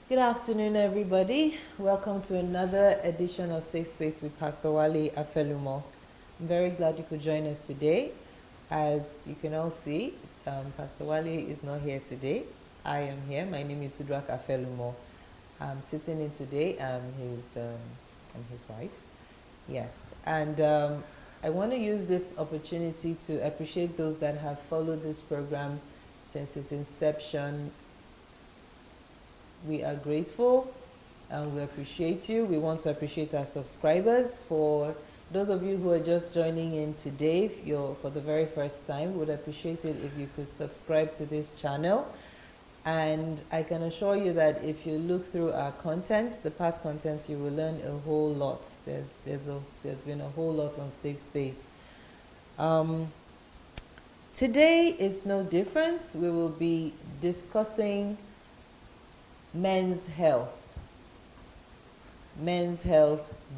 Good afternoon, everybody. Welcome to another edition of Safe Space with Pastor Wale AFELUMO. I'm very glad you could join us today. As you can all see, Pastor Wale is not here today. I am here. My name is Udrak AFELUMO. I'm sitting in today. I'm his wife. Yes, and I want to use this opportunity to appreciate those that have followed this program since its inception. We are grateful and we appreciate you. We want to appreciate our subscribers. For those of you who are just joining in today, if you're for the very first time, we would appreciate it if you could subscribe to this channel. And I can assure you that if you look through our contents, the past contents, you will learn a whole lot. There's been a whole lot on Safe Space. Today is no difference. We will be discussing men's health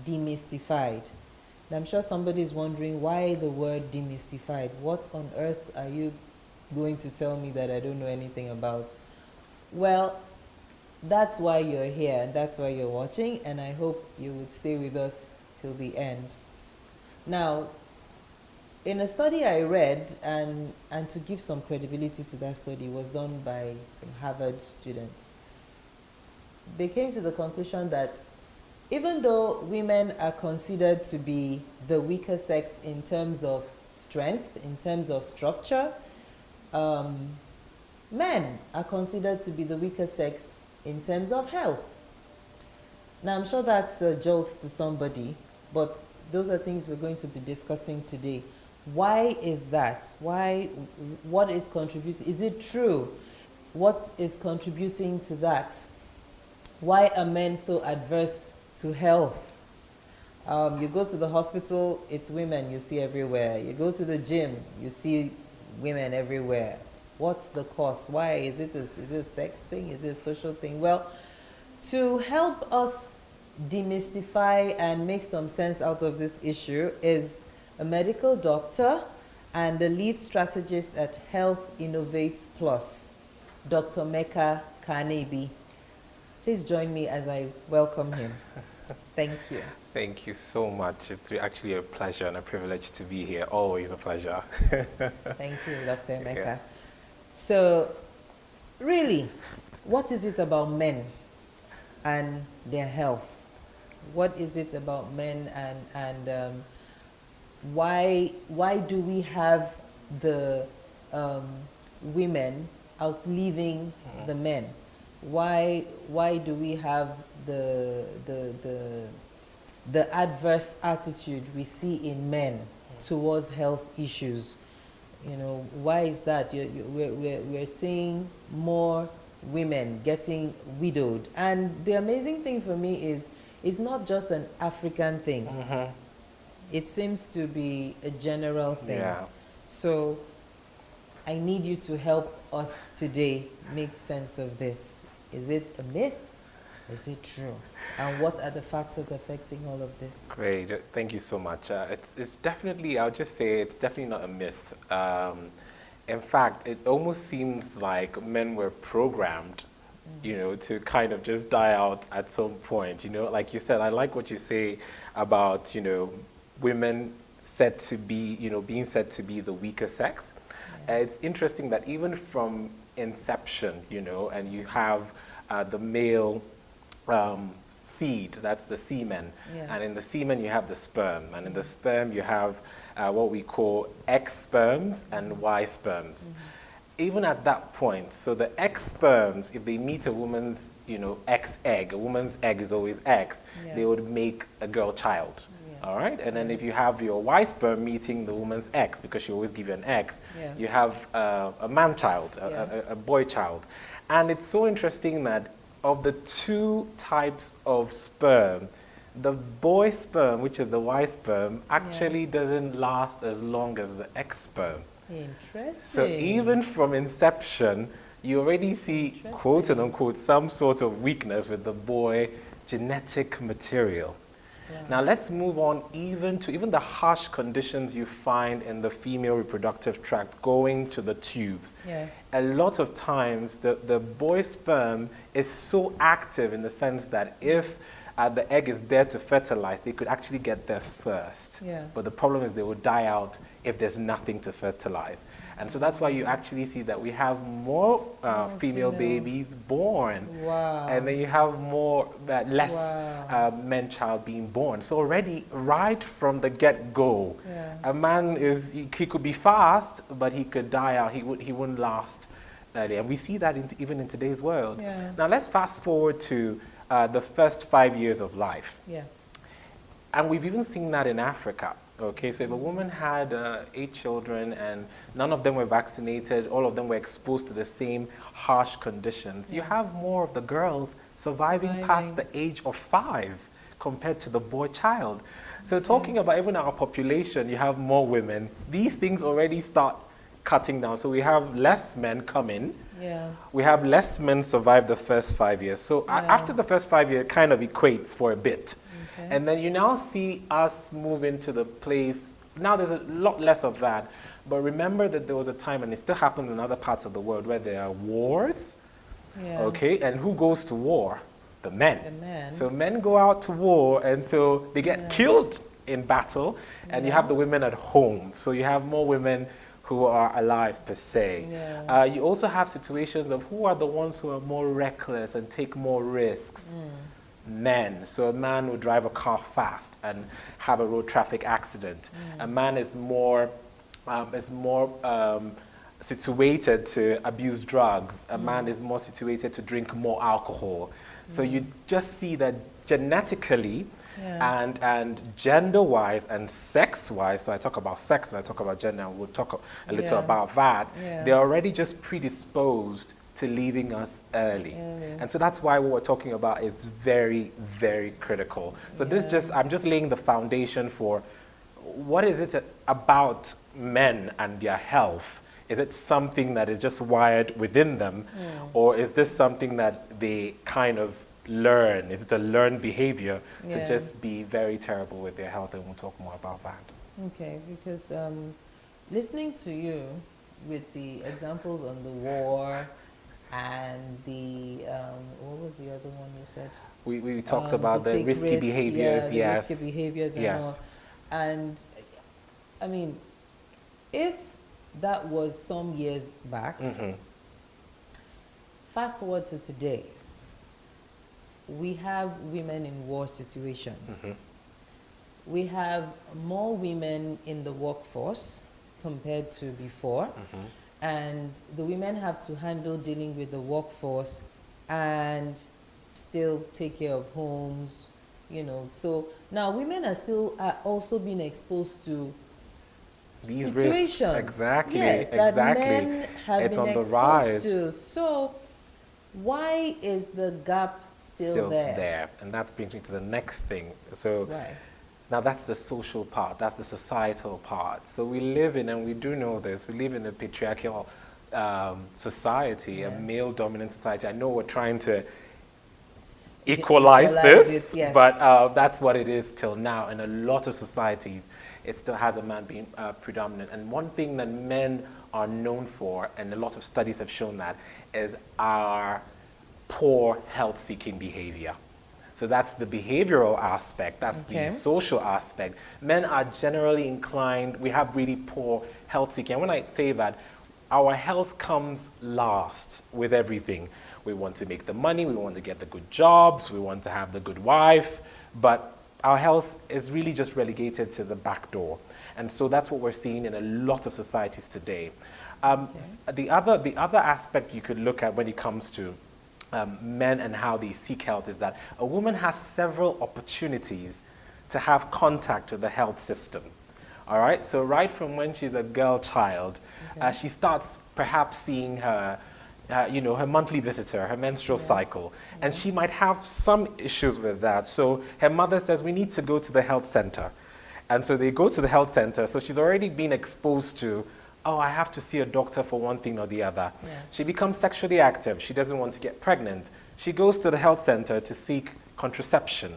demystified. And I'm sure somebody is wondering why the word demystified. What on earth are you going to tell me that I don't know anything about? Well, that's why you're here and that's why you're watching, and I hope you would stay with us till the end. Now, in a study I read, and to give some credibility to that study, was done by some Harvard students. They came to the conclusion that even though women are considered to be the weaker sex in terms of strength, in terms of structure, men are considered to be the weaker sex in terms of health. Now, I'm sure that's a jolt to somebody, but those are things we're going to be discussing today. Why is that? What is contributing? Is it true? What is contributing to that? Why are men so adverse to health? You go to the hospital, it's women you see everywhere. You go to the gym, you see women everywhere. What's the cause? Why? Is it a sex thing? Is it a social thing? Well, to help us demystify and make some sense out of this issue is a medical doctor and the lead strategist at Health Innovates Plus, Dr. Mecca Kanebi. Please join me as I welcome him. Thank you. Thank you so much. It's actually a pleasure and a privilege to be here. Always a pleasure. Thank you, Dr. Mecca. Yeah. So, really, what is it about men and their health? What is it about men and why do we have the women outliving the men? Why do we have the adverse attitude we see in men towards health issues? You know, why is that? We're seeing more women getting widowed, and the amazing thing for me is it's not just an African thing. Mm-hmm. It seems to be a general thing. Yeah. So I need you to help us today make sense of this. Is it a myth? Is it true? And what are the factors affecting all of this? Great. Thank you so much. It's definitely, I'll just say it's definitely not a myth. In fact, it almost seems like men were programmed, you know, to kind of just die out at some point. You know, like you said, I like what you say about, you know, women said to be, you know, being said to be the weaker sex. Yeah. It's interesting that even from inception, you know, and you have the male seed, that's the semen, yeah. And in the semen you have the sperm, and in the sperm you have what we call X sperms and Y sperms. Mm-hmm. Even at that point, so the X sperms, if they meet a woman's, you know, X egg, a woman's egg is always X, yeah. They would make a girl child. Yeah. All right, and then if you have your Y sperm meeting the woman's X, because she always give you an X, yeah. You have a man child, a boy child. And it's so interesting that of the two types of sperm, the boy sperm, which is the Y sperm, actually doesn't last as long as the X sperm. Interesting. So even from inception, you already see, quote and unquote, some sort of weakness with the boy genetic material. Now let's move on even the harsh conditions you find in the female reproductive tract going to the tubes. Yeah. A lot of times the boy sperm is so active in the sense that if the egg is there to fertilize, they could actually get there first. Yeah. But the problem is they will die out if there's nothing to fertilize. And so that's why you actually see that we have more female babies born. Wow. And then you have less Wow. man-child being born. So already, right from the get-go, a man he could be fast, but he could die out. He wouldn't last early. And we see that even in today's world. Yeah. Now let's fast forward to the first 5 years of life. Yeah. And we've even seen that in Africa. Okay, so if a woman had 8 children and none of them were vaccinated, all of them were exposed to the same harsh conditions, you have more of the girls surviving past the age of 5 compared to the boy child. So talking about even our population, you have more women. These things already start cutting down. So we have less men come in. Yeah. We have less men survive the first 5 years. So after the first 5 years, it kind of equates for a bit. Okay. And then you now see us move into the place. Now there's a lot less of that. But remember that there was a time, and it still happens in other parts of the world, where there are wars. Yeah. Okay, and who goes to war? The men. The men. So men go out to war, and so they get killed in battle, and you have the women at home. So you have more women who are alive per se. Yeah. You also have situations of who are the ones who are more reckless and take more risks. Men. So a man will drive a car fast and have a road traffic accident. A man is more situated to abuse drugs. A man is more situated to drink more alcohol. So you just see that genetically and gender-wise and sex-wise, so I talk about sex and I talk about gender, and we'll talk a little about that, they're already just predisposed to leaving us early. And so that's why what we're talking about is very, very critical. So I'm just laying the foundation for what is it about men and their health. Is it something that is just wired within them, or is this something that they kind of learn? Is it a learned behavior to just be very terrible with their health? And we'll talk more about that. Okay, because listening to you with the examples on the war and the, what was the other one you said? We talked about the risky behaviors, the risky behaviors and all. And I mean, if that was some years back, fast forward to today, we have women in war situations. We have more women in the workforce compared to before. And the women have to handle dealing with the workforce and still take care of homes, you know. So now women are still also being exposed to these situations. Risks. Exactly. Yes, that men have been exposed to. So why is the gap still there? And that brings me to the next thing. So now that's the social part, that's the societal part. So we live in, and we do know this, we live in a patriarchal society, a male-dominant society. I know we're trying to equalize this, but that's what it is till now. In a lot of societies, it still has a man being predominant. And one thing that men are known for, and a lot of studies have shown that, is our poor health-seeking behavior. So that's the behavioral aspect, that's the social aspect. Men are generally inclined, we have really poor health seeking. And when I say that, our health comes last with everything. We want to make the money, we want to get the good jobs, we want to have the good wife, but our health is really just relegated to the back door. And so that's what we're seeing in a lot of societies today. The other aspect you could look at when it comes to men and how they seek health is that a woman has several opportunities to have contact with the health system. All right, so right from when she's a girl child, she starts perhaps seeing her, her monthly visitor, her menstrual cycle, and she might have some issues with that. So her mother says, we need to go to the health center. And so they go to the health center. So she's already been exposed to, oh, I have to see a doctor for one thing or the other. She becomes sexually active. She doesn't want to get pregnant. She goes to the health center to seek contraception.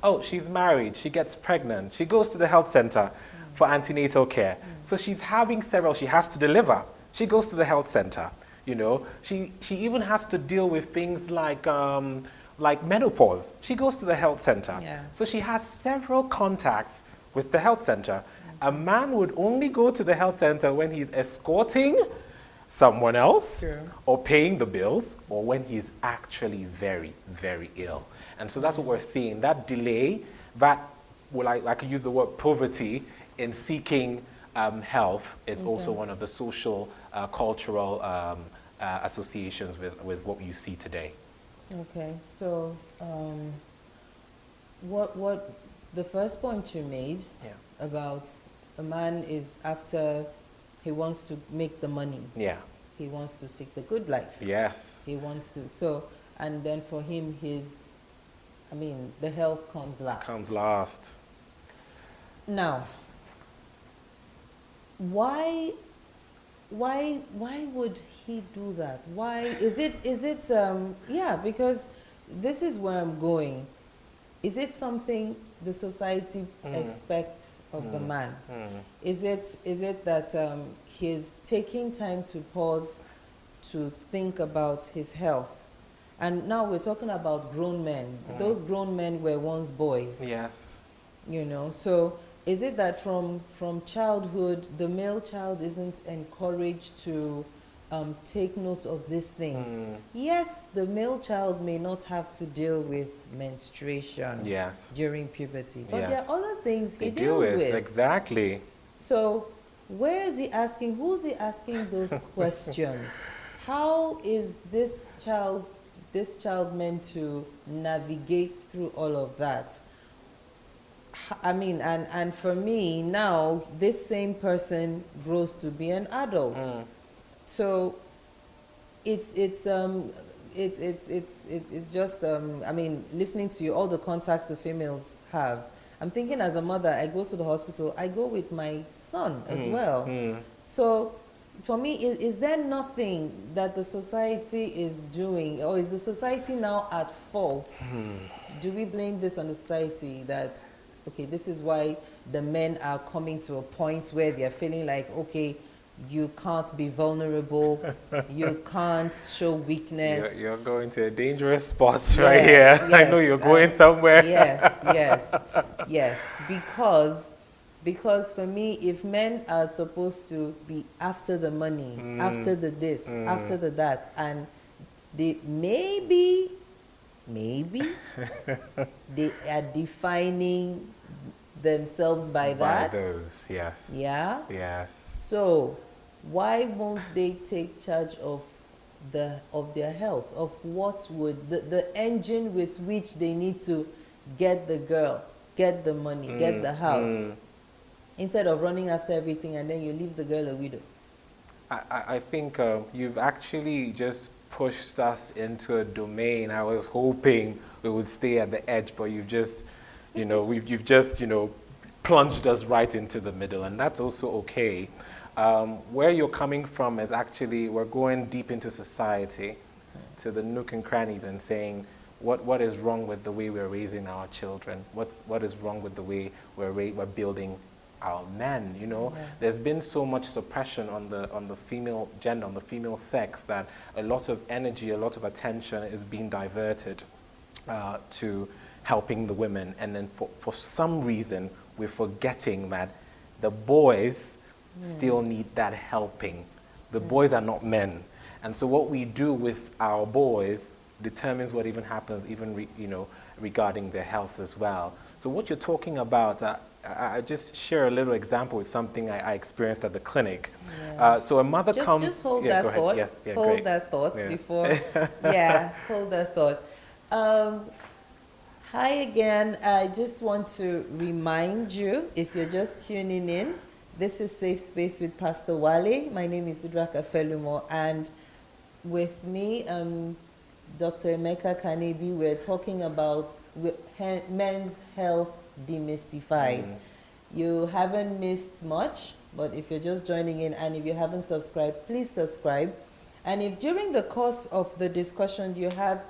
Oh, she's married, she gets pregnant, she goes to the health center for antenatal care. So she's having several, she has to deliver. She goes to the health center, you know. She even has to deal with things like menopause. She goes to the health center. Yeah. So she has several contacts with the health center. A man would only go to the health center when he's escorting someone else, True. or paying the bills, or when he's actually very, very ill. And so that's what we're seeing. That delay, that, well, I could use the word poverty in seeking health is also one of the social, cultural associations with what you see today. Okay, so what the first point you made about a man is after he wants to make the money. Yeah. He wants to seek the good life. Yes. He wants to, so, and then for him, the health comes last. Comes last. Now, why would he do that? Why is it because this is where I'm going. Is it something the society expects of the man? Is it that he's taking time to pause to think about his health? And now we're talking about grown men. Those grown men were once boys. Yes. You know, so is it that from childhood, the male child isn't encouraged to take note of these things? Yes, the male child may not have to deal with menstruation during puberty, but there are other things he deals with. Exactly. So where is he asking, who's he asking those questions? How is this child meant to navigate through all of that? I mean, and for me now, this same person grows to be an adult. So it's just I mean, listening to you, all the contacts the females have, I'm thinking as a mother, I go to the hospital, I go with my son as well. So for me, is there nothing that the society is doing, or is the society now at fault? Do we blame this on the society that, okay, this is why the men are coming to a point where they're feeling like, okay, you can't be vulnerable, you can't show weakness. You're going to a dangerous spot right here. Yes, I know you're going somewhere. Yes. Because for me, if men are supposed to be after the money, after the this, after the that, and they maybe they are defining themselves by that. By those, yes. Yeah? Yes. So why won't they take charge of their health, of what would the engine with which they need to get the girl, get the money, get the house, instead of running after everything and then you leave the girl a widow? I think you've actually just pushed us into a domain. I was hoping we would stay at the edge, but you've just, you've just plunged us right into the middle, and that's also okay. Where you're coming from is actually, we're going deep into society, to the nook and crannies, and saying, what is wrong with the way we're raising our children? What is wrong with the way we're building our men? There's been so much suppression on the female gender, on the female sex, that a lot of energy, a lot of attention is being diverted to helping the women, and then for some reason we're forgetting that the boys still need that helping. The boys are not men, and so what we do with our boys determines what even happens, even regarding their health as well. So what you're talking about, I just share a little example with something I experienced at the clinic. So a mother comes. Just hold that thought. Yes, hold that thought before. Hold that thought. Hi again. I just want to remind you, if you're just tuning in, this is Safe Space with Pastor WALE. My name is AFELUMO, and with me, Dr. Emeka Kanebi. We're talking about men's health demystified. You haven't missed much, but if you're just joining in and if you haven't subscribed, please subscribe. And if during the course of the discussion you have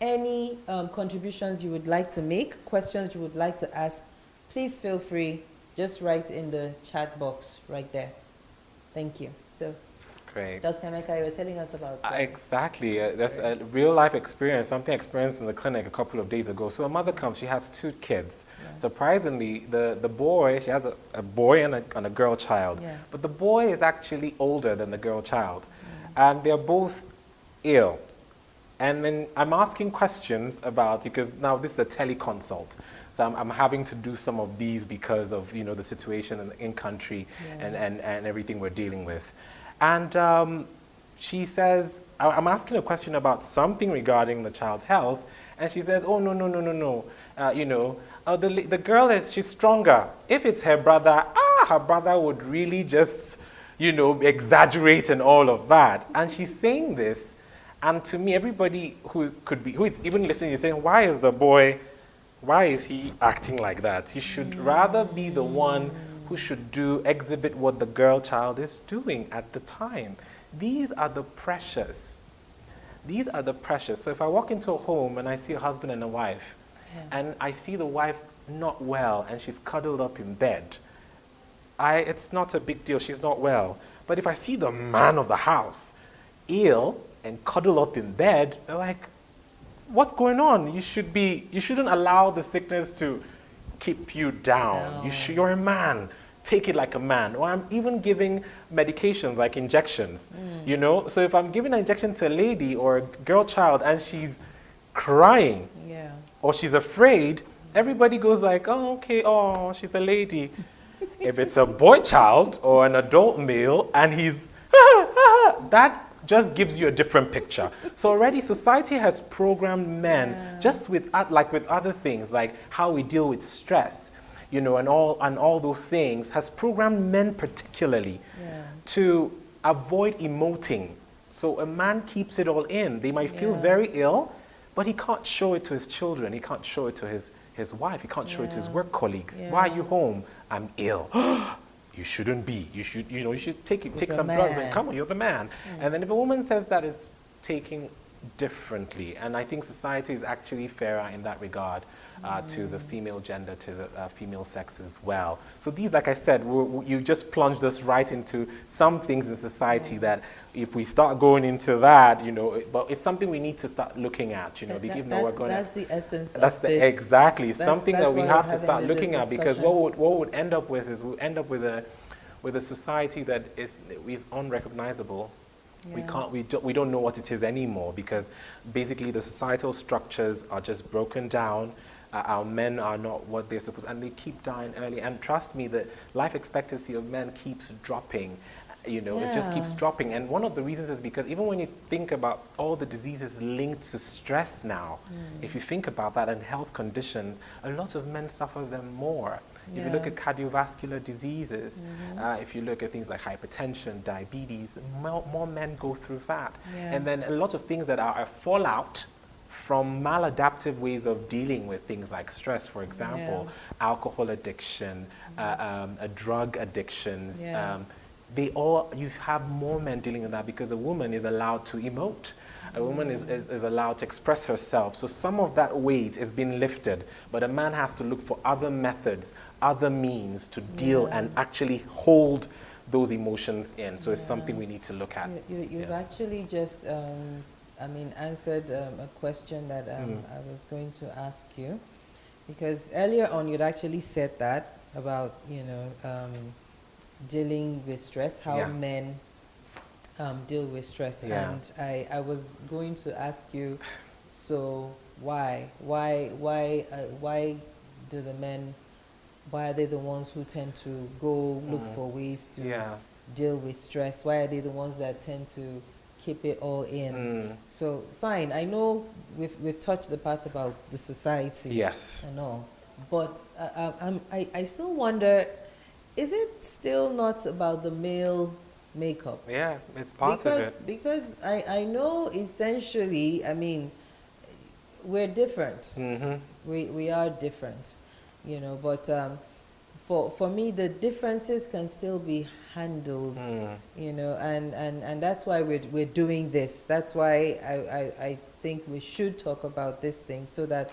any contributions you would like to make, questions you would like to ask, please feel free. Just write in the chat box right there. Thank you. So, Great. Dr. Emeka, you were telling us about... Exactly. That's a real life experience, something I experienced in the clinic a couple of days ago. So a mother comes, she has 2 kids. Yeah. Surprisingly, the boy, she has a boy and a girl child. Yeah. But the boy is actually older than the girl child. And they're both ill. And then I'm asking questions about, because now this is a teleconsult. So I'm having to do some of these because of, you know, the situation in country and everything we're dealing with. And she says, I'm asking a question about something regarding the child's health, and she says, oh, no. You know, the girl she's stronger. If it's her brother, her brother would really just, you know, exaggerate and all of that. And she's saying this, and to me, everybody who is even listening is saying, why is he acting like that? He should rather be the one who should exhibit what the girl child is doing at the time. These are the pressures. These are the pressures. So if I walk into a home and I see a husband and a wife, and I see the wife not well and she's cuddled up in bed, it's not a big deal, she's not well. But if I see the man of the house ill and cuddled up in bed, they're like, what's going on? You shouldn't allow the sickness to keep you down. No. You're a man. Take it like a man. Or I'm even giving medications like injections, you know? So if I'm giving an injection to a lady or a girl child and she's crying or she's afraid, everybody goes like, oh, okay, oh, she's a lady. If it's a boy child or an adult male and he's, that just gives you a different picture. So already society has programmed men just with other things, like how we deal with stress, you know, and all those things, has programmed men particularly to avoid emoting. So a man keeps it all in. They might feel very ill, but he can't show it to his children. He can't show it to his wife. He can't show it to his work colleagues. Why are you home? I'm ill. You shouldn't be. You should take some drugs and come on, you're the man. And then if a woman says that, is taken differently. And I think society is actually fairer in that regard to the female gender, to the female sex as well. So these, like I said, you just plunged us right into some things in society that if we start going into that, you know, but it's something we need to start looking at, you know, that's the essence that's of the, this. Exactly, something that we have to start looking at, because discussion. what would end up with is we'll end up with a society that is unrecognizable. We don't know what it is anymore, because basically the societal structures are just broken down. Our men are not what they're supposed, and they keep dying early. And trust me, the life expectancy of men keeps dropping. You know, it just keeps dropping. And one of the reasons is because even when you think about all the diseases linked to stress now, if you think about that and health conditions, a lot of men suffer them more. If you look at cardiovascular diseases, if you look at things like hypertension, diabetes, more men go through that. And then a lot of things that are a fallout from maladaptive ways of dealing with things like stress, for example, alcohol addiction, drug addictions, you have more men dealing with that, because a woman is allowed to emote. A woman is allowed to express herself. So some of that weight is being lifted, but a man has to look for other methods, other means to deal and actually hold those emotions in. So it's something we need to look at. You've actually just, answered a question that I was going to ask you, because earlier on you'd actually said that about, you know, dealing with stress, how men deal with stress. And I was going to ask you, so why do the men, why are they the ones who tend to go look for ways to deal with stress? Why are they the ones that tend to keep it all in? So fine, I know we've touched the part about the society and all, but I still wonder, is it still not about the male makeup? Yeah, it's part of it. Because I know essentially, I mean, we're different. We are different, you know, but for me, the differences can still be handled, you know, and that's why we're doing this. That's why I think we should talk about this thing so that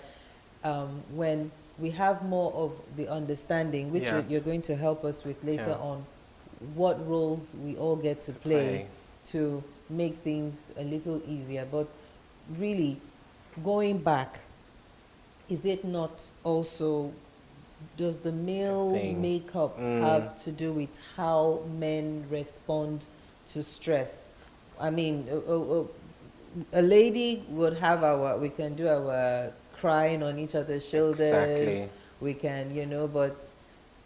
when we have more of the understanding, which Yes. you're going to help us with later Yeah. on, what roles we all get to play to make things a little easier. But really, going back, is it not also, does the male Thing. makeup have to do with how men respond to stress? I mean, a lady would have we can do our crying on each other's shoulders. Exactly. We can, but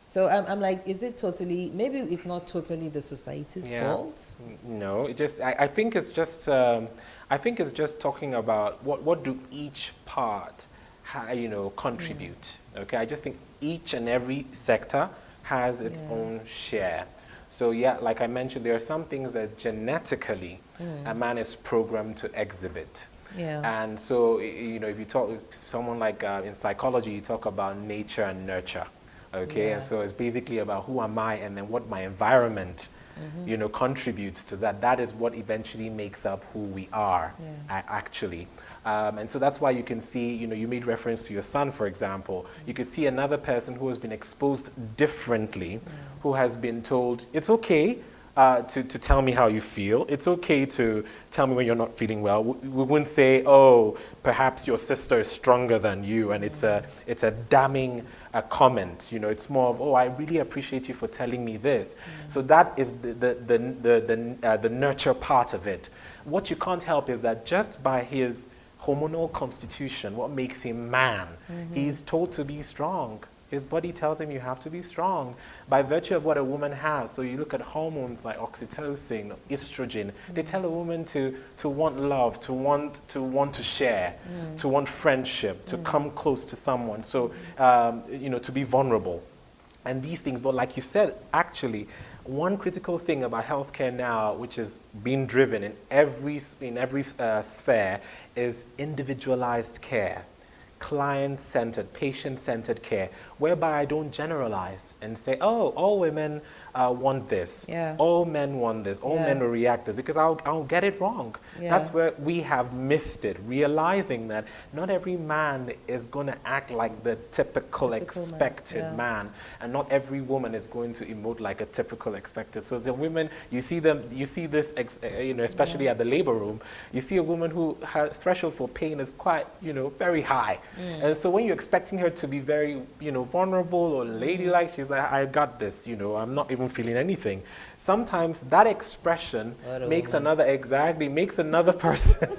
so I'm like, is it totally, maybe it's not totally the society's fault? No, it just, I think it's just, talking about what do each part, contribute. Okay, I just think each and every sector has its own share. So yeah, like I mentioned, there are some things that genetically a man is programmed to exhibit. Yeah. And so, if you talk someone like in psychology, you talk about nature and nurture. Okay, Yeah. and so it's basically about who am I and then what my environment, contributes to that. That is what eventually makes up who we are, actually. And so that's why you can see, you made reference to your son, for example. You could see another person who has been exposed differently, who has been told, it's okay to tell me how you feel. It's okay to tell me when you're not feeling well. We wouldn't say, oh, perhaps your sister is stronger than you, and it's a damning comment. It's more of, oh, I really appreciate you for telling me this. So that is the nurture part of it. What you can't help is that just by his hormonal constitution, what makes him man, he's told to be strong. His body tells him you have to be strong by virtue of what a woman has. So you look at hormones like oxytocin, estrogen. They tell a woman to want love, to want to share, to want friendship, to come close to someone. So to be vulnerable, and these things. But like you said, actually, one critical thing about healthcare now, which is being driven in every sphere, is individualized care. Client-centered, patient-centered care, whereby I don't generalize and say, oh, all women want this, all men want this, all men will react this, because I'll get it wrong. That's where we have missed it, realizing that not every man is going to act like the typical expected man, and not every woman is going to emote like a typical expected. So the women, you see this, especially at the labor room, you see a woman who her threshold for pain is quite, very high. And so when you're expecting her to be very, vulnerable or ladylike, she's like, I got this, I'm not even feeling anything. Sometimes that expression makes another person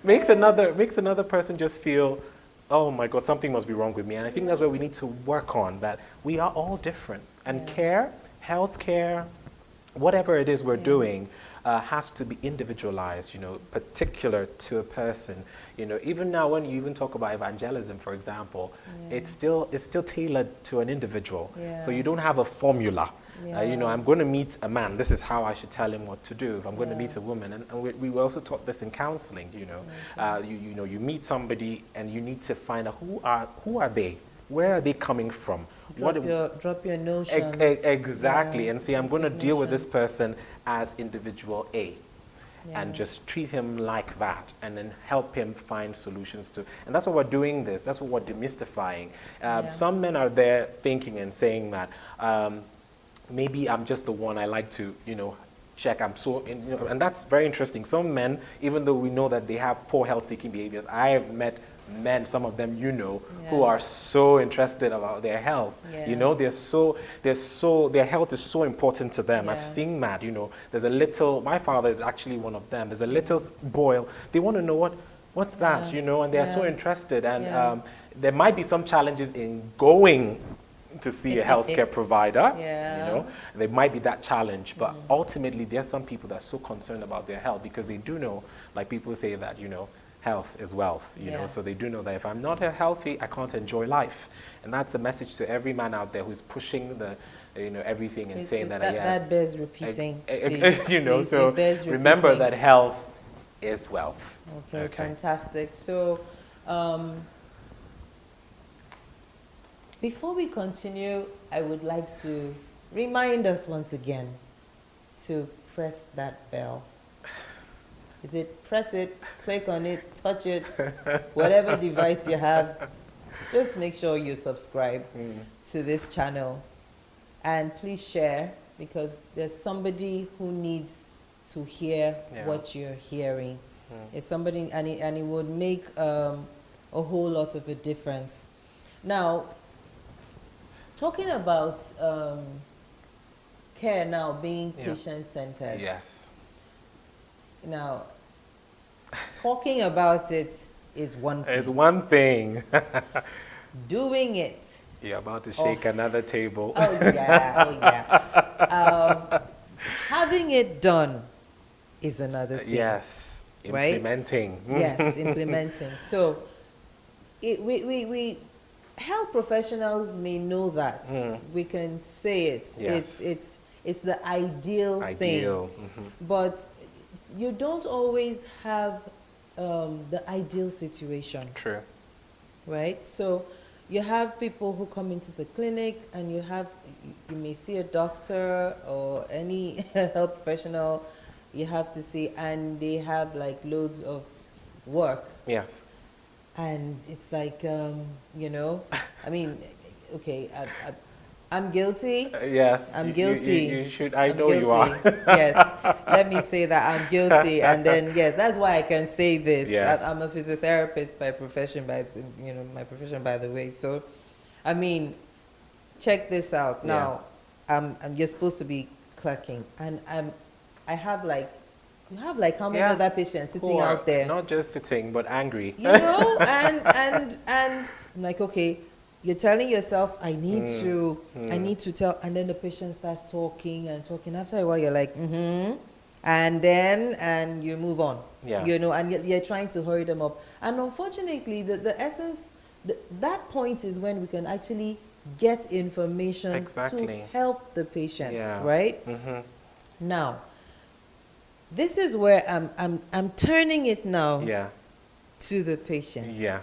makes another person just feel, oh my God, something must be wrong with me. And I think that's where we need to work on, that we are all different. And care, health care, whatever it is we're doing, has to be individualized, particular to a person. Even now when you even talk about evangelism, for example, it's still tailored to an individual. So you don't have a formula. I'm going to meet a man, this is how I should tell him what to do. If I'm going to meet a woman, and we were also taught this in counseling, you meet somebody and you need to find out who are they? Where are they coming from? Drop your notions. Exactly. And say, I'm going to deal with this person as individual A. And just treat him like that, and then help him find solutions to. And that's what we're doing this. That's what we're demystifying. Some men are there thinking and saying that maybe I'm just the one I like to, check. And that's very interesting. Some men, even though we know that they have poor health-seeking behaviors, I have met men, some of them who are so interested about their health. Their health is so important to them. I've seen that. There's a little, my father is actually one of them. There's a little boil. They want to know what's that, and they're so interested. And there might be some challenges in going to see a healthcare provider. There might be that challenge, but ultimately there's some people that are so concerned about their health because they do know, like people say that, health is wealth, so they do know that if I'm not healthy, I can't enjoy life. And that's a message to every man out there who's pushing the, everything and saying that, yes. That bears repeating. Please, so remember that health is wealth. Okay, fantastic. So, before we continue, I would like to remind us once again to press that bell. Is it press it, click on it, touch it, whatever device you have, just make sure you subscribe to this channel. And please share, because there's somebody who needs to hear what you're hearing. It's somebody, and it would make a whole lot of a difference. Now, talking about care now being patient-centered. Yes. Now, talking about it is one thing. It's one thing. Doing it. You're about to shake another table. Oh, yeah. Oh, yeah. Having it done is another thing. Yes. Right? Implementing. Yes, implementing. So, we health professionals may know that. We can say it. Yes. It's the ideal thing. But you don't always have the ideal situation. True. Right? So you have people who come into the clinic, and you may see a doctor or any health professional you have to see, and they have like loads of work. Yes. And it's like, you know, I mean, okay, I'm guilty. Yes. I'm guilty. You should. I'm guilty. You are. Yes. Let me say that I'm guilty, and then yes, that's why I can say this. Yes. I'm a physiotherapist by profession, my profession, by the way. So, I mean, check this out. Now, you're supposed to be clerking, and I have like. You have like how many other patients sitting out there? Not just sitting, but angry. You know, and I'm like, okay, you're telling yourself, I need to tell, and then the patient starts talking and talking. After a while, you're like, and you move on. Yeah. You know, and you're trying to hurry them up. And unfortunately, the essence, that point is when we can actually get information to help the patients, right? Now, this is where I'm turning it now to the patient. Yes.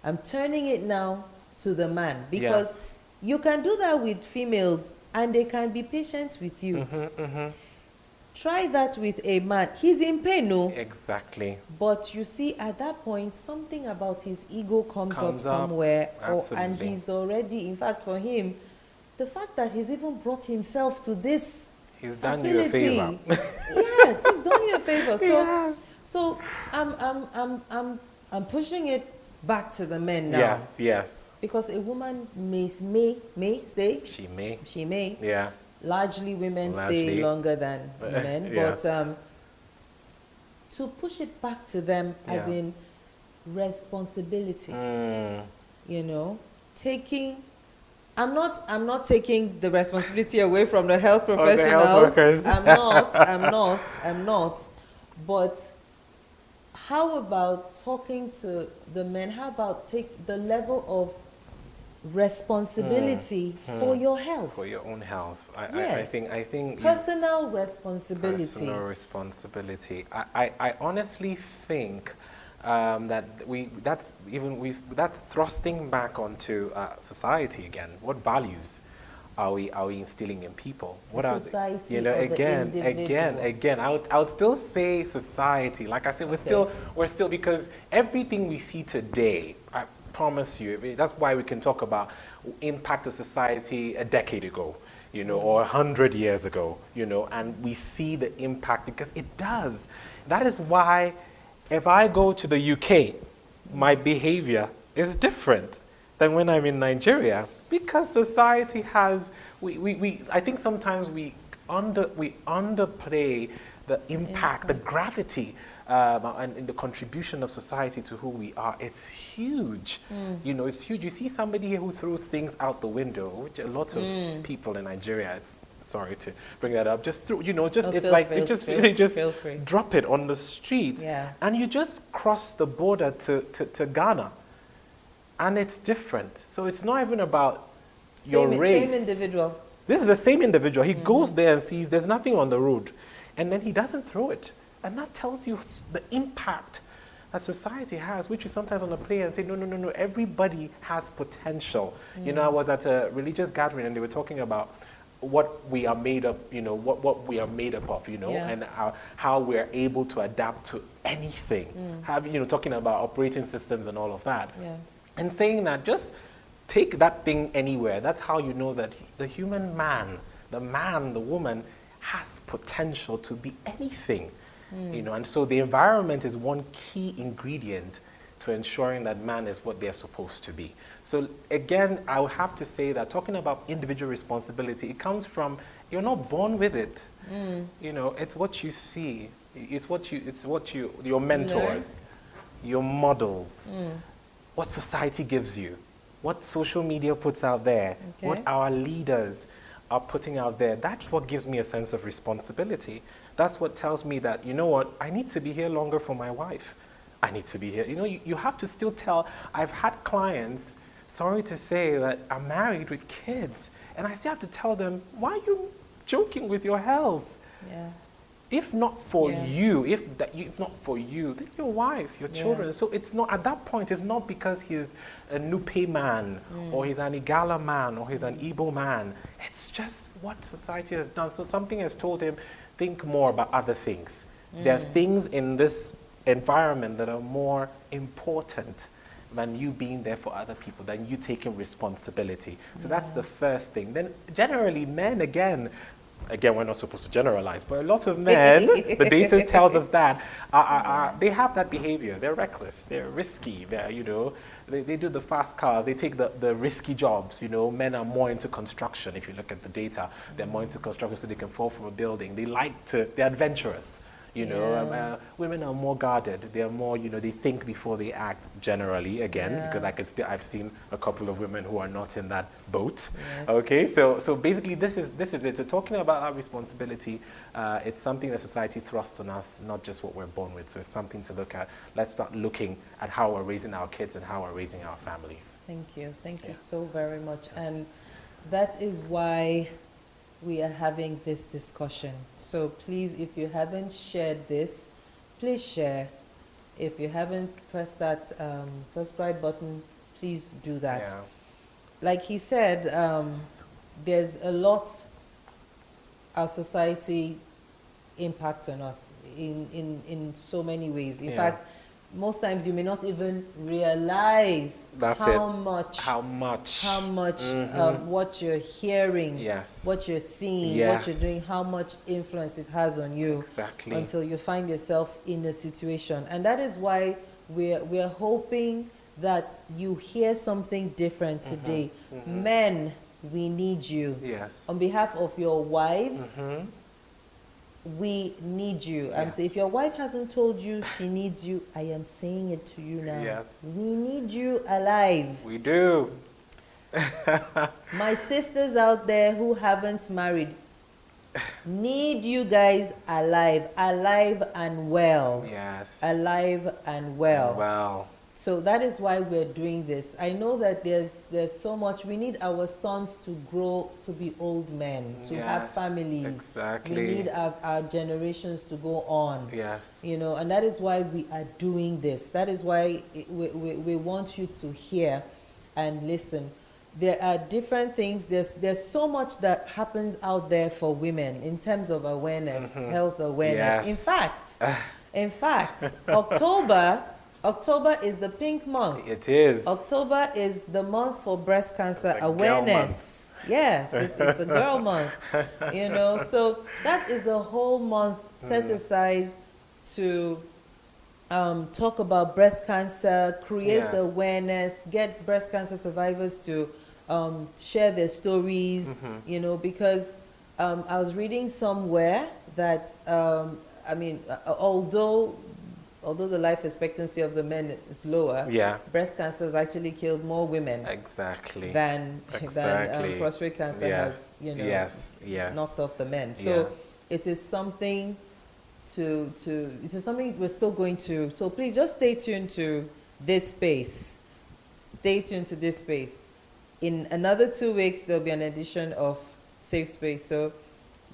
I'm turning it now to the man, because you can do that with females and they can be patient with you. Try that with a man. He's in pain, no? Exactly. But you see, at that point, something about his ego comes up somewhere, and he's already, in fact, for him, the fact that he's even brought himself to this He's facility. done you a favor. Yes, he's done you a favor. So I'm pushing it back to the men now. Yes, yes. Because a woman may stay. She may. Yeah. Largely women stay longer than men. But to push it back to them as in responsibility. You know, I'm not taking the responsibility away from the health professionals. I'm not. But how about talking to the men? How about take the level of responsibility for your health? For your own health. I think personal responsibility. Personal responsibility. I honestly think that's thrusting back onto society again. What values are we instilling in people? What are society? You know, again. I'll still say society. Like I said, we're still because everything we see today, I promise you, that's why we can talk about impact of society a decade ago, you know, or 100 years ago, you know, and we see the impact because it does. That is why if I go to the UK, my behavior is different than when I'm in Nigeria, because society has, I think sometimes we underplay the impact, the gravity, and the contribution of society to who we are. It's huge. You know, it's huge. You see somebody who throws things out the window, which a lot of people in Nigeria, sorry to bring that up, just through, you know, just they just drop it on the street, and you just cross the border to Ghana, and it's different. So it's not even about your race. Same individual. This is the same individual. He goes there and sees there's nothing on the road, and then he doesn't throw it, and that tells you the impact that society has, which is sometimes on a play and say, no, everybody has potential. You know, I was at a religious gathering and they were talking about what we are made up, what we are made up of, and how we're able to adapt to anything. Talking about operating systems and all of that. Yeah. And saying that just take that thing anywhere. That's how you know that the human man, the woman, has potential to be anything. And so the environment is one key ingredient to ensuring that man is what they're supposed to be. So again, I would have to say that talking about individual responsibility, it comes from, you're not born with it. It's what you see. Your mentors, your models, what society gives you, what social media puts out there, what our leaders are putting out there. That's what gives me a sense of responsibility. That's what tells me that, you know what, I need to be here longer for my wife. I need to be here. You have to still tell. I've had clients, sorry to say, that are married with kids, and I still have to tell them, why are you joking with your health? Yeah. If not for you, if not for you, then your wife, your children. So it's not, at that point, it's not because he's a Nupe man, or he's an Igala man, or he's an Igbo man. It's just what society has done. So something has told him, think more about other things. There are things in this environment that are more important than you being there for other people, than you taking responsibility. So that's the first thing. Then generally men, again, we're not supposed to generalize, but a lot of men, the data tells us that, they have that behavior. They're reckless, they're risky, they do the fast cars, they take the risky jobs. Men are more into construction. If you look at the data, they're more into construction so they can fall from a building. They're adventurous. Women are more guarded. They're more, they think before they act generally, because I've seen a couple of women who are not in that boat. Yes. Okay, so basically this is it. So talking about our responsibility, it's something that society thrusts on us, not just what we're born with. So it's something to look at. Let's start looking at how we're raising our kids and how we're raising our families. Thank you. Thank you so very much. And that is why we are having this discussion. So please, if you haven't shared this, please share. If you haven't pressed that subscribe button, please do that. Yeah. Like he said, there's a lot our society impacts on us in so many ways. In fact, most times you may not even realize how much what you're hearing, what you're seeing, what you're doing, how much influence it has on you, until you find yourself in a situation. And that is why we're hoping that you hear something different today. Men, we need you. On behalf of your wives, we need you. So if your wife hasn't told you she needs you, I am saying it to you now. We need you alive. We do. My sisters out there who haven't married need you guys alive and well. Alive and well. Wow. So that is why we're doing this. I know that there's so much. We need our sons to grow to be old men, to have families. We need our generations to go on. And that is why we are doing this. That is why we want you to hear and listen. There are different things. There's so much that happens out there for women in terms of awareness, health awareness. In fact, October is the pink month. It is. October is the month for breast cancer awareness. Yes, it's a girl month. So that is a whole month set aside to talk about breast cancer, create awareness, get breast cancer survivors to share their stories, because I was reading somewhere that, although the life expectancy of the men is lower, breast cancer has actually killed more women than prostate cancer has knocked off the men. So it is something it is something we're still going to. So please just stay tuned to this space. Stay tuned to this space. In another 2 weeks, there'll be an edition of Safe Space. So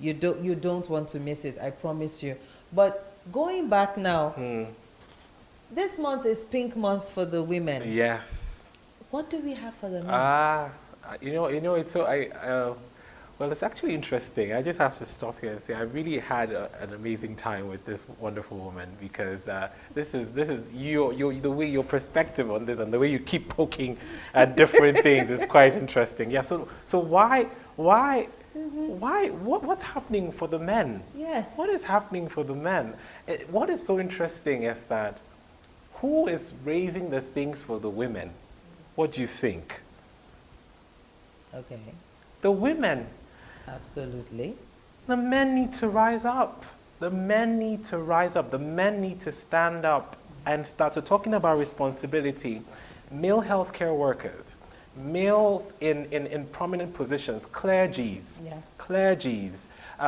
you don't want to miss it. I promise you. But going back now, this month is pink month for the women. Yes. What do we have for the men? It's so Well, it's actually interesting. I just have to stop here and say I really had an amazing time with this wonderful woman, because this is the way your perspective on this and the way you keep poking at different things is quite interesting. Yeah. So what's happening for the men? Yes. What is happening for the men? What is so interesting is that who is raising the things for the women? What do you think? Okay. The women. Absolutely. The men need to rise up. The men need to rise up. The men need to stand up and start to talking about responsibility. Male healthcare workers, males in prominent positions, clergies,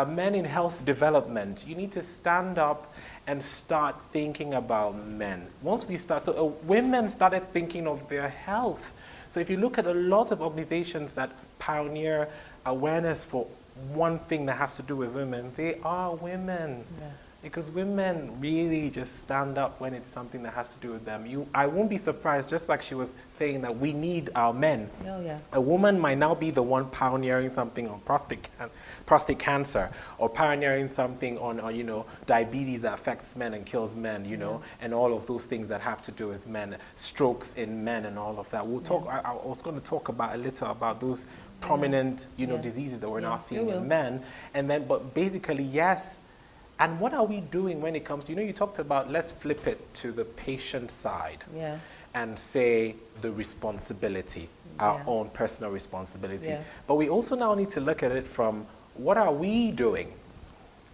men in health development. You need to stand up and start thinking about men. Once we start, so women started thinking of their health. So if you look at a lot of organizations that pioneer awareness for one thing that has to do with women, they are women. Yeah. Because women really just stand up when it's something that has to do with them. I won't be surprised, just like she was saying that we need our men. Oh, yeah. A woman might now be the one pioneering something on prostate cancer, or pioneering something on diabetes that affects men and kills men, and all of those things that have to do with men, strokes in men and all of that. We'll talk. I was going to talk about a little about those prominent, diseases that we're now seeing in men, and then, but basically, yes. And what are we doing when it comes to, you talked about, let's flip it to the patient side and say the responsibility, our own personal responsibility. Yeah. But we also now need to look at it from what are we doing?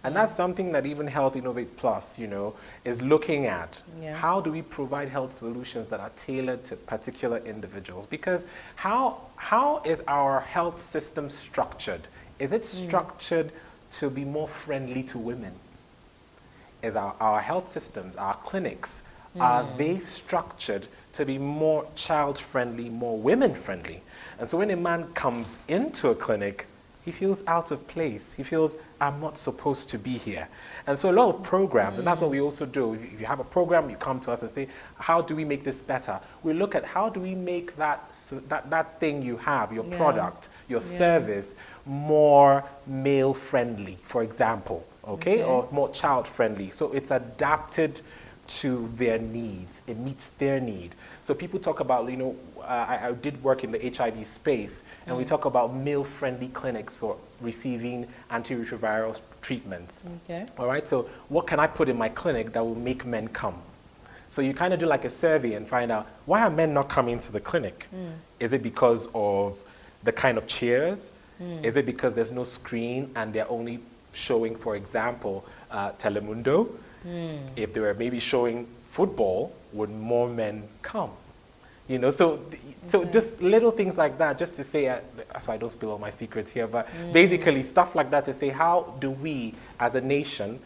And that's something that even Health Innovate Plus, is looking at. Yeah. How do we provide health solutions that are tailored to particular individuals? Because how is our health system structured? Is it structured to be more friendly to women? Is our health systems, our clinics, are they structured to be more child-friendly, more women-friendly? And so when a man comes into a clinic, he feels out of place. He feels, I'm not supposed to be here. And so a lot of programs, and that's what we also do. If you have a program, you come to us and say, how do we make this better? We look at how do we make that thing you have, your product, your service, more male-friendly, for example. Okay, or more child-friendly. So it's adapted to their needs. It meets their need. So people talk about, I did work in the HIV space, and we talk about male-friendly clinics for receiving antiretroviral treatments. Okay. All right, so what can I put in my clinic that will make men come? So you kind of do like a survey and find out, why are men not coming to the clinic? Is it because of the kind of chairs? Is it because there's no screen and they're only showing, for example, Telemundo? If they were maybe showing football, would more men come? So just little things like that, just to say, so I don't spill all my secrets here, but basically stuff like that to say, how do we as a nation,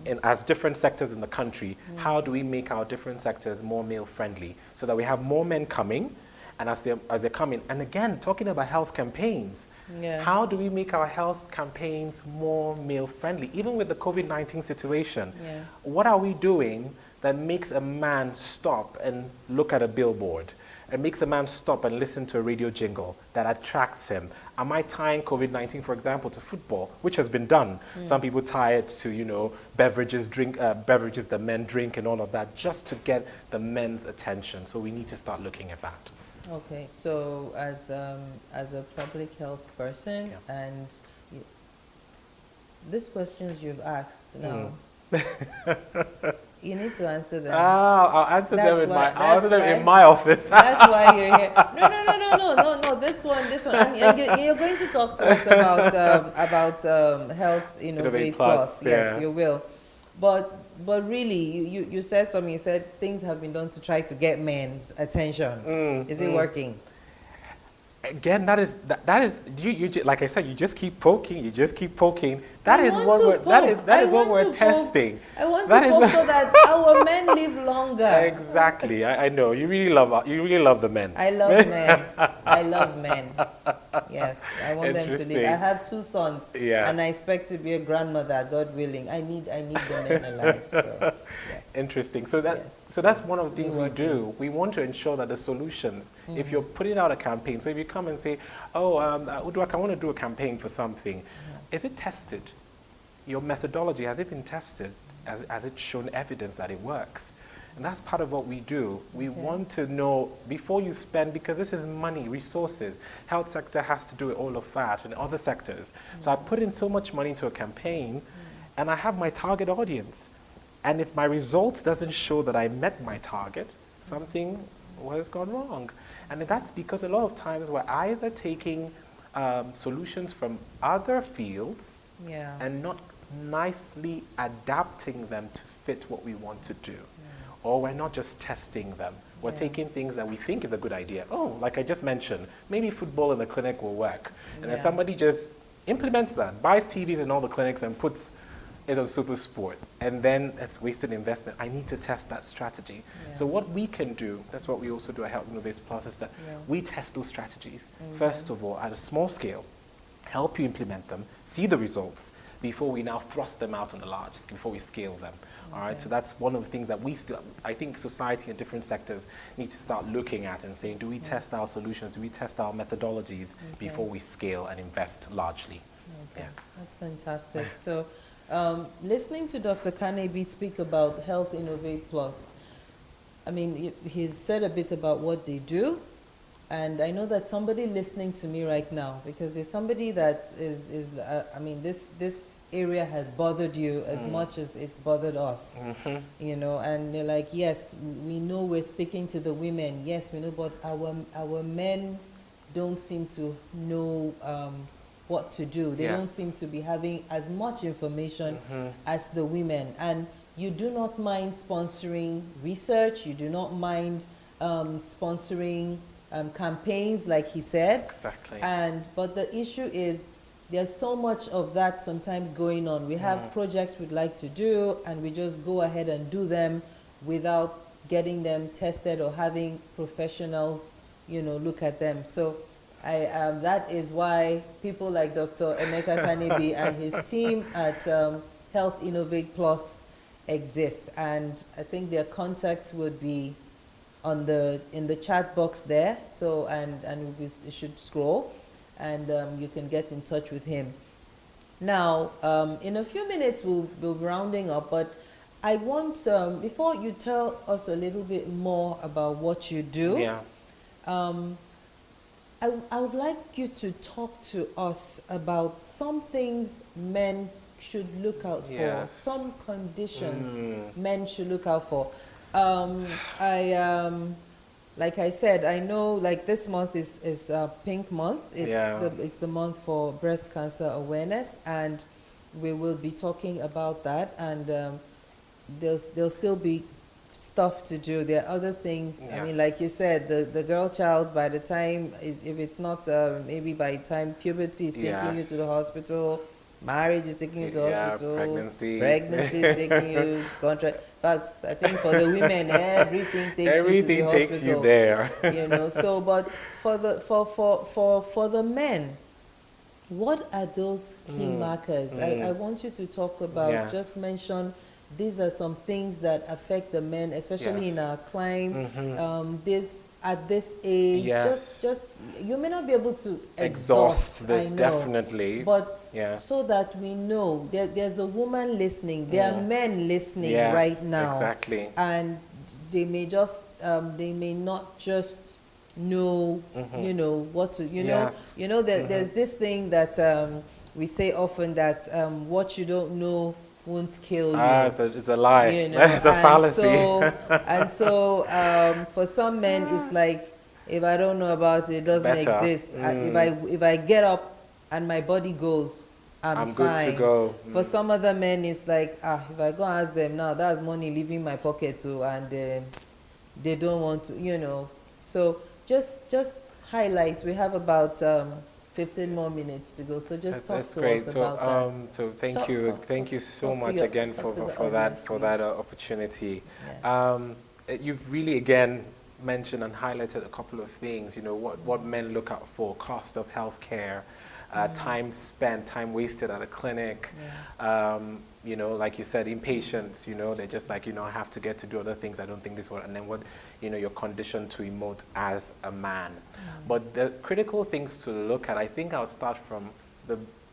and as different sectors in the country, how do we make our different sectors more male-friendly so that we have more men coming, and as they're coming, and again, talking about health campaigns, how do we make our health campaigns more male-friendly? Even with the COVID-19 situation, what are we doing that makes a man stop and look at a billboard? It makes a man stop and listen to a radio jingle that attracts him. Am I tying COVID-19, for example, to football, which has been done? Some people tie it to, beverages that men drink and all of that, just to get the men's attention. So we need to start looking at that. Okay, so as a public health person, and these questions you've asked now, you need to answer them. I'll answer them in my office. That's why you're here. No. This one. And you're going to talk to us about Health Innovate Plus. Yes, you will. But really, you said something. You said things have been done to try to get men's attention. Is it working? Again, that is you like I said, you just keep poking. That is what we're testing. I want to poke so that our men live longer. Exactly. I know. You really love the men. I love men. I love men. Yes, I want them to live. I have 2 sons, and I expect to be a grandmother, God willing. I need the men alive. So yes. Interesting. So that Yes. so that's one of the things we Working. do. We want to ensure that the solutions, if you're putting out a campaign, so if you come and say, oh, I want to do a campaign for something, is it tested? Your methodology, has it been tested? Has it shown evidence that it works? And that's part of what we do. We want to know before you spend, because this is money, resources. Health sector has to do all of that and other sectors. So I put in so much money into a campaign and I have my target audience. And if my results doesn't show that I met my target, something has gone wrong. And that's because a lot of times we're either taking solutions from other fields and not nicely adapting them to fit what we want to do. Or we're not just testing them. We're taking things that we think is a good idea. Oh, like I just mentioned, maybe football in the clinic will work. And then somebody just implements that, buys TVs in all the clinics and puts it on Super Sport. And then it's wasted investment. I need to test that strategy. So what we can do, that's what we also do at Health Innovates Plus, is that we test those strategies. First of all, at a small scale, help you implement them, see the results, before we now thrust them out on the large, before we scale them. All right, so that's one of the things that we still, I think society and different sectors need to start looking at and saying, do we test our solutions, do we test our methodologies before we scale and invest largely? Yes. That's fantastic. So listening to Dr. Kanebi speak about Health Innovate Plus, I mean, he's said a bit about what they do. And I know that somebody listening to me right now, because there's somebody that I mean, this area has bothered you as much as it's bothered us, you know, and they're like, yes, we know we're speaking to the women. Yes, we know, but our men don't seem to know what to do. They don't seem to be having as much information as the women. And you do not mind sponsoring research. You do not mind sponsoring campaigns, like he said. Exactly. But the issue is there's so much of that sometimes going on. We have projects we'd like to do, and we just go ahead and do them without getting them tested or having professionals, you know, look at them. So that is why people like Dr. Emeka Kanebi and his team at Health Innovate Plus exist. And I think their contacts would be in the chat box there. So and you should scroll, and you can get in touch with him. Now, in a few minutes we'll be rounding up, but I want before you tell us a little bit more about what you do. I would like you to talk to us about some things men should look out for, some conditions men should look out for. Like I said, I know like this month is Pink Month. It's the month for breast cancer awareness, and we will be talking about that, and there'll still be stuff to do. There are other things. I mean, like you said, the girl child, by the time, if it's not maybe by the time puberty is taking you to the hospital, marriage is taking you to the hospital, pregnancy is taking you to contract. But I think for the women, everything takes you to the hospital. Everything takes you there. You know. So, but for the men, what are those key markers? I want you to talk about. Just mention. These are some things that affect the men, especially in our climb. At this age, just you may not be able to exhaust this, I know, definitely, but so that we know there's a woman listening, there are men listening right now, and they may just they may not just know you know what to you know that there's this thing that we say often, that what you don't know won't kill you. It's a lie. You know? It's a fallacy. And so for some men, it's like, if I don't know about it, it doesn't exist. If I get up and my body goes, I'm fine. Good to go. For some other men, it's like, if I go ask them now, that's money leaving my pocket too, and they don't want to, you know. So just highlight. We have about 15 more minutes to go, so just talk to us about that. So thank you so much again for that opportunity. You've really again mentioned and highlighted a couple of things. You know what men look out for: cost of healthcare, time spent, time wasted at a clinic. You know, like you said, impatience, you know, they're just like, you know, I have to get to do other things. I don't think this will, and then what, you know, you're conditioned to emote as a man. But the critical things to look at, I think I'll start from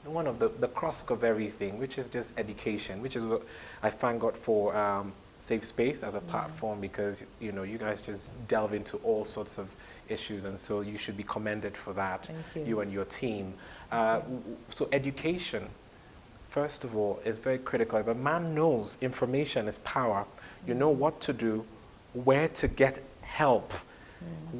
one of the crux of everything, which is just education, which is what I thank God for SAFESPACE as a platform, because, you know, you guys just delve into all sorts of issues, and so you should be commended for that, you and your team. So education, first of all, is very critical. If a man knows information is power, you know what to do, where to get help,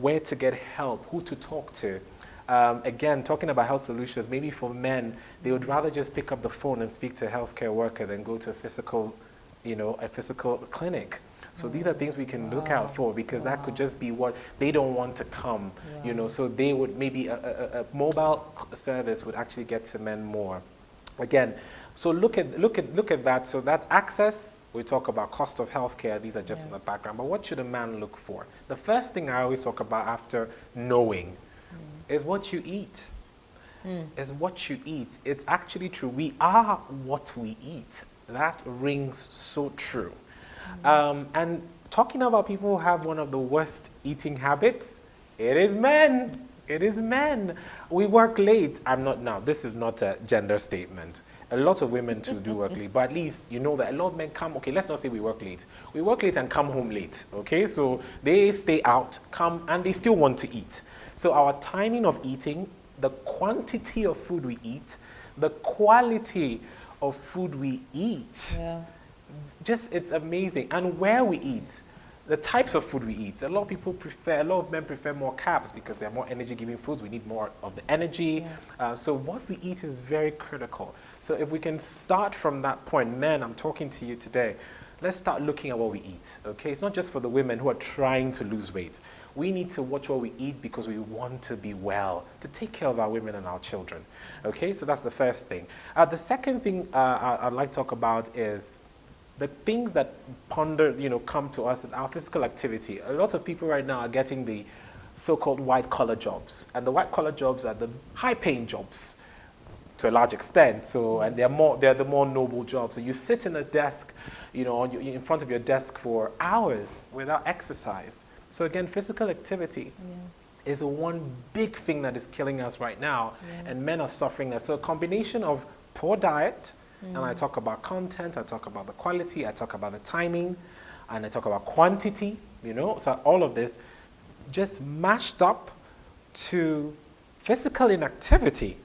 who to talk to. Again, talking about health solutions, maybe for men, they would rather just pick up the phone and speak to a healthcare worker than go to a physical, you know, a physical clinic. So these are things we can look out for, because that could just be what they don't want to come, you know, so they would maybe a mobile service would actually get to men more. Again, so look at that. So that's access. We talk about cost of healthcare. These are just in the background. But what should a man look for? The first thing I always talk about after knowing is what you eat. Is what you eat. It's actually true. We are what we eat. That rings so true. And talking about people who have one of the worst eating habits, it is men. It is men. We work late. This is not a gender statement. A lot of women too do work late, but at least you know that a lot of men come, okay, let's not say we work late. We work late and come home late, okay? So they stay out, come, and they still want to eat. So our timing of eating, the quantity of food we eat, the quality of food we eat, it's amazing. And where we eat, the types of food we eat. A lot of men prefer more carbs because they're more energy-giving foods. We need more of the energy. So what we eat is very critical. So if we can start from that point, men, I'm talking to you today, let's start looking at what we eat, okay? It's not just for the women who are trying to lose weight. We need to watch what we eat because we want to be well, to take care of our women and our children, okay? So that's the first thing. The second thing I'd like to talk about is the things that come to us is our physical activity. A lot of people right now are getting the so-called white-collar jobs, and the white-collar jobs are the high-paying jobs to a large extent. So, and they're the more noble jobs. So you sit in a desk, you know, in front of your desk for hours without exercise. So again, physical activity is one big thing that is killing us right now, and men are suffering that. So a combination of poor diet, and I talk about content, I talk about the quality, I talk about the timing, and I talk about quantity, you know, so all of this just mashed up to physical inactivity.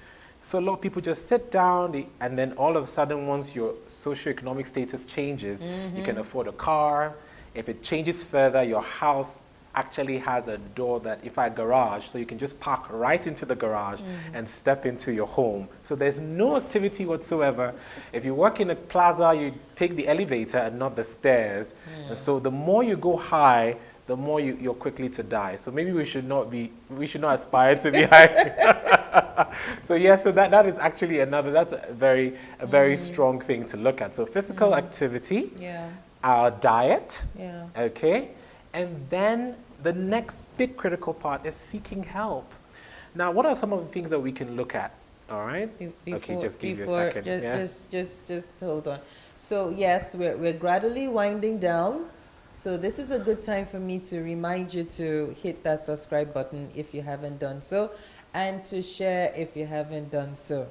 So a lot of people just sit down, and then all of a sudden, once your socioeconomic status changes, you can afford a car. If it changes further, your house actually has a door that, if I garage, so you can just park right into the garage and step into your home. So there's no activity whatsoever. If you work in a plaza, you take the elevator and not the stairs. And so the more you go high, the more you're quickly to die. So maybe we should not aspire to be high. So so that is actually that's a very strong thing to look at. So physical activity, our diet, okay, and then the next big critical part is seeking help. Now, what are some of the things that we can look at? All right. Just give you a second. Just hold on. So yes, we're gradually winding down. So this is a good time for me to remind you to hit that subscribe button if you haven't done so, and to share if you haven't done so.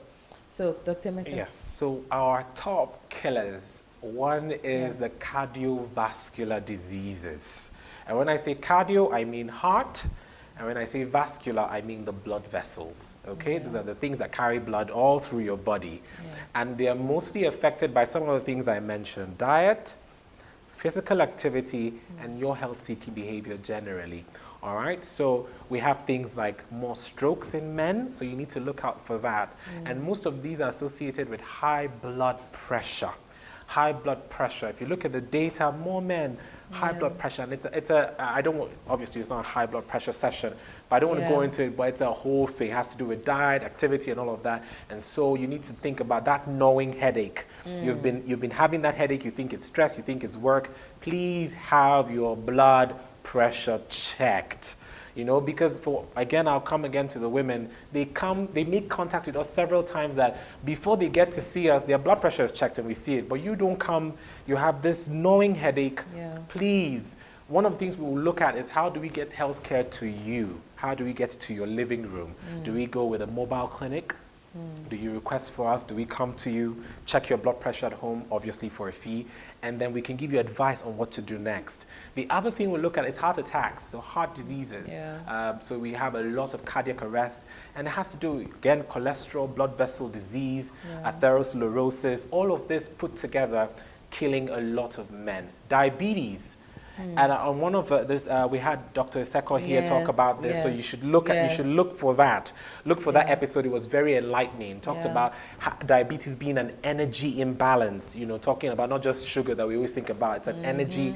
So, Dr. Emeka. Yes. So our top killers. One is the cardiovascular diseases. And when I say cardio, I mean heart. And when I say vascular, I mean the blood vessels, okay? These are the things that carry blood all through your body. And they are mostly affected by some of the things I mentioned: diet, physical activity, and your health-seeking behavior generally, all right? So we have things like more strokes in men, so you need to look out for that. And most of these are associated with high blood pressure. High blood pressure. If you look at the data, more men, high blood pressure. And obviously it's not a high blood pressure session, but I don't want to go into it, but it's a whole thing. It has to do with diet, activity, and all of that. And so you need to think about that gnawing headache. You've been having that headache, you think it's stress, you think it's work. Please have your blood pressure checked. You know, because again, I'll come again to the women. They make contact with us several times that before they get to see us, their blood pressure is checked and we see it. But you don't come, you have this gnawing headache. Yeah. Please, one of the things we will look at is how do we get healthcare to you? How do we get it to your living room? Do we go with a mobile clinic? Do you request for us? Do we come to you, check your blood pressure at home, obviously for a fee, and then we can give you advice on what to do next. The other thing we look at is heart attacks, so heart diseases. Yeah. So we have a lot of cardiac arrest, and it has to do, again, cholesterol, blood vessel disease, atherosclerosis, all of this put together, killing a lot of men. Diabetes. And on one of this, we had Dr. Seko here talk about this, so you should look at, you should look for that. Look for that episode. It was very enlightening. Talked about diabetes being an energy imbalance. You know, talking about not just sugar that we always think about. It's an energy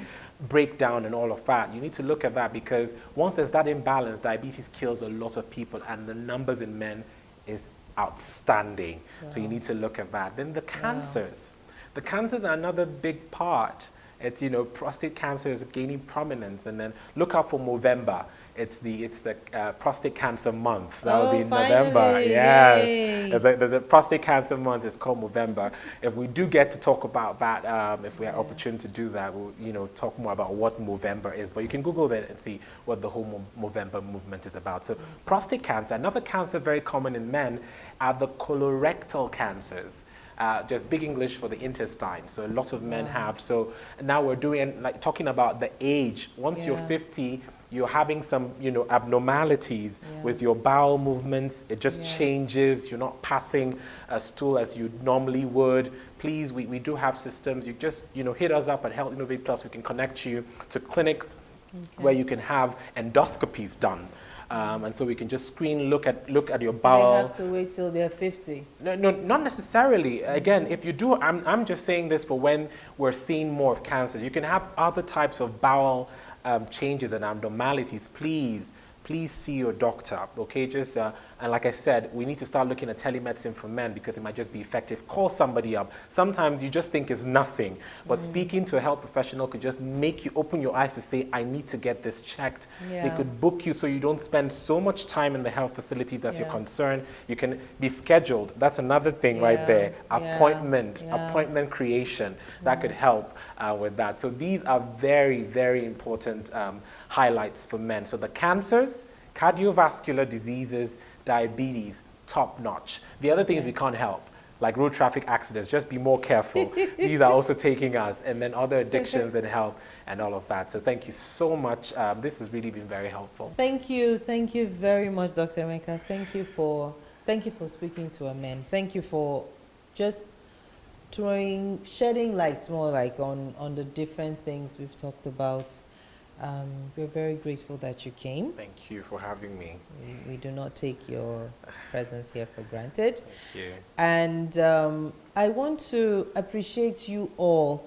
breakdown and all of that. You need to look at that because once there's that imbalance, diabetes kills a lot of people, and the numbers in men is outstanding. So you need to look at that. Then the cancers. The cancers are another big part. It's, you know, prostate cancer is gaining prominence, and then look out for Movember. It's the prostate cancer month. That will be November. Yes, there's a prostate cancer month. It's called Movember. If we do get to talk about that, if we have opportunity to do that, we'll, you know, talk more about what Movember is. But you can Google that and see what the whole Movember movement is about. So prostate cancer, another cancer very common in men, are the colorectal cancers. Just big English for the intestine. So a lot of men have. So now we're doing, like, talking about the age. Once you're 50, you're having some, you know, abnormalities with your bowel movements. It just changes. You're not passing a stool as you normally would. Please, we do have systems. You just, you know, hit us up at Health Innovate Plus. We can connect you to clinics where you can have endoscopies done. And so we can just look at your bowel. Do they have to wait till they're 50? No, not necessarily. Again, if you do, I'm just saying this for when we're seeing more of cancers. You can have other types of bowel changes and abnormalities. Please see your doctor, okay? Just, and like I said, we need to start looking at telemedicine for men because it might just be effective. Call somebody up. Sometimes you just think it's nothing, but speaking to a health professional could just make you open your eyes to say, I need to get this checked. They could book you so you don't spend so much time in the health facility if that's your concern. You can be scheduled. That's another thing right there. Appointment creation. That could help with that. So these are very, very important highlights for men. So the cancers, cardiovascular diseases, diabetes, top notch. The other things we can't help, like road traffic accidents, just be more careful. These are also taking us, and then other addictions and health and all of that. So thank you so much. This has really been very helpful. Thank you very much, Dr. Emeka. Thank you for speaking to a man. Thank you for just shedding light more like on the different things we've talked about. We're very grateful that you came. Thank you for having me. We do not take your presence here for granted. Thank you. And I want to appreciate you all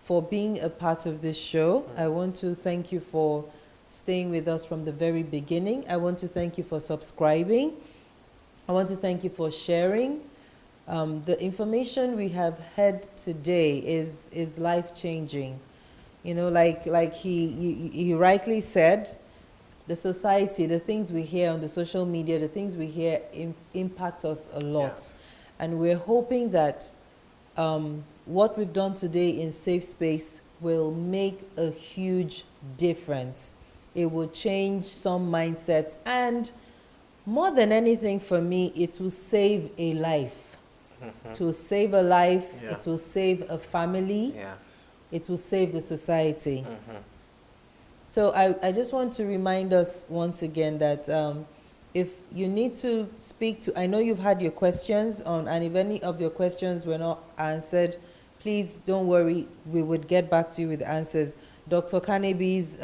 for being a part of this show. I want to thank you for staying with us from the very beginning. I want to thank you for subscribing. I want to thank you for sharing. The information we have had today is life-changing. You know, like he rightly said, the society, the things we hear on the social media, the things we hear impact us a lot. Yes. And we're hoping that what we've done today in SAFESPACE will make a huge difference. It will change some mindsets, and more than anything for me, it will save a life. It will save a life, it will save a family. It will save the society. So I just want to remind us once again that if you need to speak to, I know you've had your questions on, and if any of your questions were not answered, please don't worry, we would get back to you with answers. Dr. Kanebi's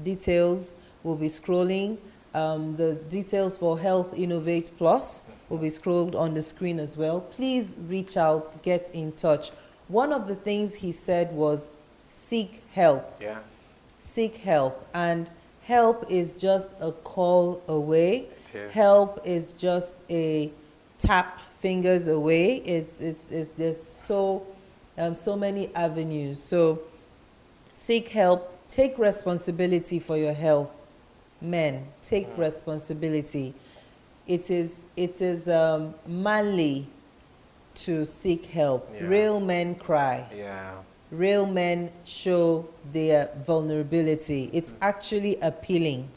details will be scrolling. The details for Health Innovate Plus will be scrolled on the screen as well. Please reach out, get in touch. One of the things he said was seek help. Yes. Seek help. And help is just a call away. Help is just a tap fingers away. There's so many avenues. So seek help. Take responsibility for your health. Men, take responsibility. It is manly to seek help. Yeah. Real men cry. Yeah. Real men show their vulnerability. It's actually appealing.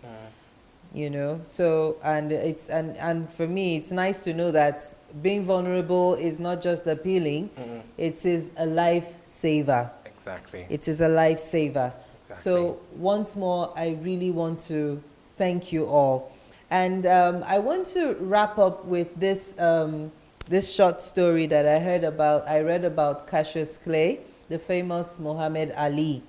You know, so and for me it's nice to know that being vulnerable is not just appealing, it is a lifesaver. Exactly. It is a lifesaver. Exactly. So once more, I really want to thank you all. And I want to wrap up with this, this short story that I read about Cassius Clay, the famous Muhammad Ali.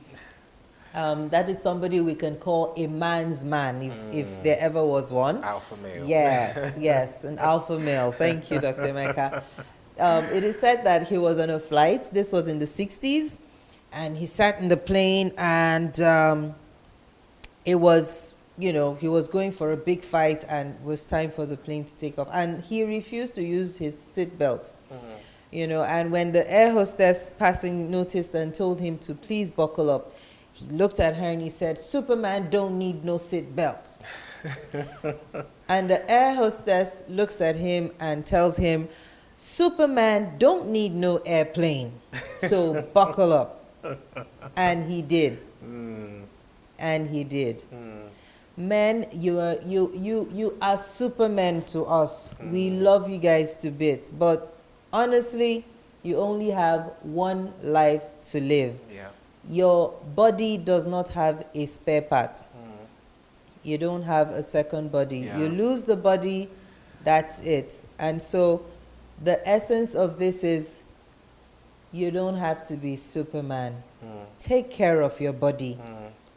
That is somebody we can call a man's man, if there ever was one. Alpha male. Yes, yes, an alpha male. Thank you, Dr. Emeka. It is said that he was on a flight. This was in the 60s. And he sat in the plane, and it was, you know, he was going for a big fight, and it was time for the plane to take off. And he refused to use his seatbelt, you know. And when the air hostess passing noticed and told him to please buckle up, he looked at her and he said, "Superman don't need no seatbelt." And the air hostess looks at him and tells him, "Superman don't need no airplane, so buckle up." And he did. And he did. Men, you are supermen to us. We love you guys to bits, but honestly, you only have one life to live. Yeah. Your body does not have a spare part. You don't have a second body. Yeah. You lose the body, that's it. And so the essence of this is, you don't have to be Superman. Take care of your body.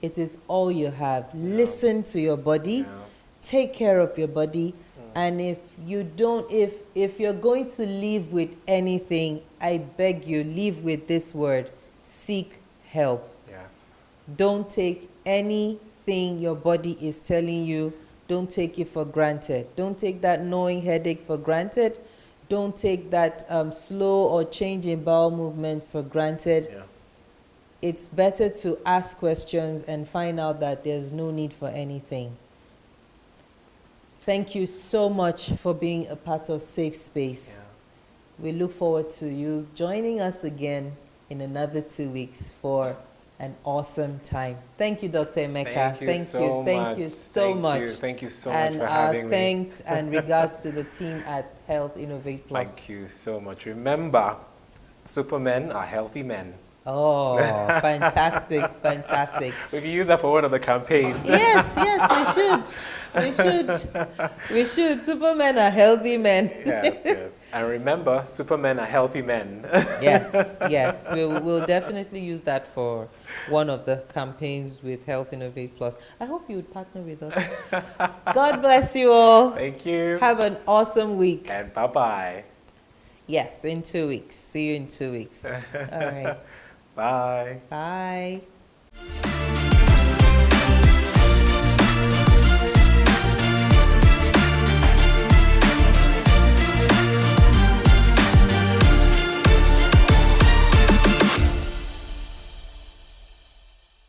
It is all you have. Listen to your body. Take care of your body. And if you're going to live with anything, I beg you, live with this word: seek help. Yes. Don't take anything your body is telling you, don't take it for granted. Don't take that gnawing headache for granted. Don't take that slow or change in bowel movement for granted. Yeah. It's better to ask questions and find out that there's no need for anything. Thank you so much for being a part of Safe Space. Yeah. We look forward to you joining us again in another 2 weeks for an awesome time. Thank you, Dr. Emeka. Thank you so much. Thank you so much for having me. And thanks and regards to the team at Health Innovate Plus. Thank you so much. Remember, supermen are healthy men. Oh, fantastic, fantastic. We can use that for one of the campaigns. Yes, we should. We should. Supermen are healthy men. Yes. And remember, supermen are healthy men. Yes. We'll definitely use that for one of the campaigns with Health Innovate Plus. I hope you would partner with us. God bless you all. Thank you. Have an awesome week. And bye-bye. Yes, in 2 weeks. See you in 2 weeks. All right. Bye. Bye.